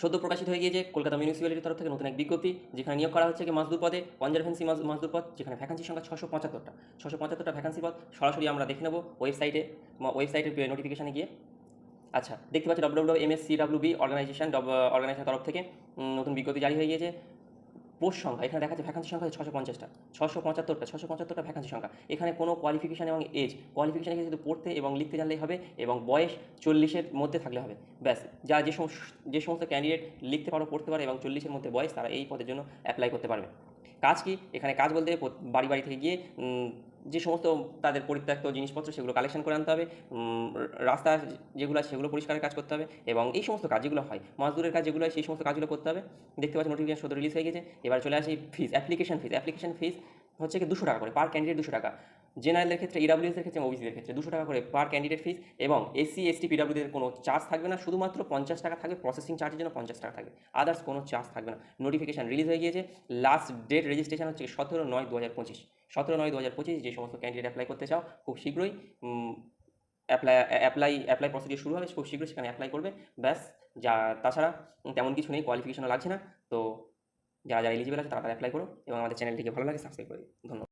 সদ্য প্রকাশিত হয়ে গিয়েছে কলকাতা মিউনিসিপ্যালিটির তরফ থেকে নতুন এক বিজ্ঞপ্তি, যেখানে নিয়োগ করা হচ্ছে কি মাজদুর পদে, কনজারভেন্সি মাজদুর পদ, যেখানে ভ্যাকান্সি সংখ্যা 675টা ভ্যাকান্সি পদ। সরাসরি আমরা দেখে নেব ওয়েবসাইটের নোটিফিকেশানে গিয়ে। আচ্ছা, দেখতে পাচ্ছি WWMSCWB অর্গানাইজেশন তরফ থেকে নতুন বিজ্ঞপ্তি জারি হয়ে গিয়েছে। পোস্ট সংখ্যা এখানে দেখা যাচ্ছে, ভ্যাকান্সি সংখ্যা 650টা, 675টা ভ্যাকান্সি সংখ্যা। এখানে কোনো কোয়ালিফিকেশান এবং কোয়ালিফিকেশানে শুধু পড়তে এবং লিখতে জানলেই হবে, এবং বয়স 40-এর মধ্যে থাকলে হবে। ব্যাস, যে সমস্ত ক্যান্ডিডেট লিখতে পারো, পড়তে পারে এবং 40-এর মধ্যে বয়স, তারা এই পদের জন্য অ্যাপ্লাই করতে পারবে। কাজ কি? এখানে কাজ বলতে বাড়ি বাড়ি থেকে গিয়ে যে সমস্ত তাদের পরিত্যক্ত জিনিসপত্র সেগুলো কালেকশন করে আনতে হবে, রাস্তা যেগুলো আছে সেগুলো পরিষ্কারের কাজ করতে হবে, এবং এই সমস্ত কাজ যেগুলো হয়, মজদুরের কাজ যেগুলো হয়, সেই সমস্ত কাজগুলো করতে হবে। দেখতে পাচ্ছি নোটিফিকেশন সদ্য রিলিজ হয়ে গেছে। এবার চলে আসি ফিস, অ্যাপ্লিকেশন ফিস হচ্ছে কি 200 টাকা করে পার ক্যান্ডিডেট, 200 টাকা। জেনারেলের ক্ষেত্রে, ইডাব্লিউএসের ক্ষেত্রে, ওবিসিদের ক্ষেত্রে 200 টাকা করে পার ক্যান্ডিডেট ফিস, এবং SC ST পিডাব্লিউদের কোনো চার্জ থাকবে না, শুধুমাত্র 50 টাকা থাকবে, প্রসেসিং চার্জের জন্য 50 টাকা থাকবে, আদার্স কোনো চার্জ থাকবে না। নোটিফিকেশন রিলিজ হয়ে গিয়েছে। লাস্ট ডেট রেজিস্ট্রেশন হচ্ছে 17/9/2025। 17/9/2025। যে সমস্ত ক্যান্ডিডেট অ্যাপ্লাই করতে চাও, খুব শীঘ্রই অ্যাপ্লাই প্রসিডিউর শুরু হবে, খুব শীঘ্রই সেখানে অ্যাপ্লাই করবে। ব্যাস, যা তাছাড়া তেমন কিছু নেই, কোয়ালিফিকেশনও লাগছে না। তো যারা এলিজিবল আছে তারা অ্যাপ্লাই করো, এবং আমাদের চ্যানেলটিকে ভালো লাগে সাবস্ক্রাইব করে দিও। ধন্যবাদ।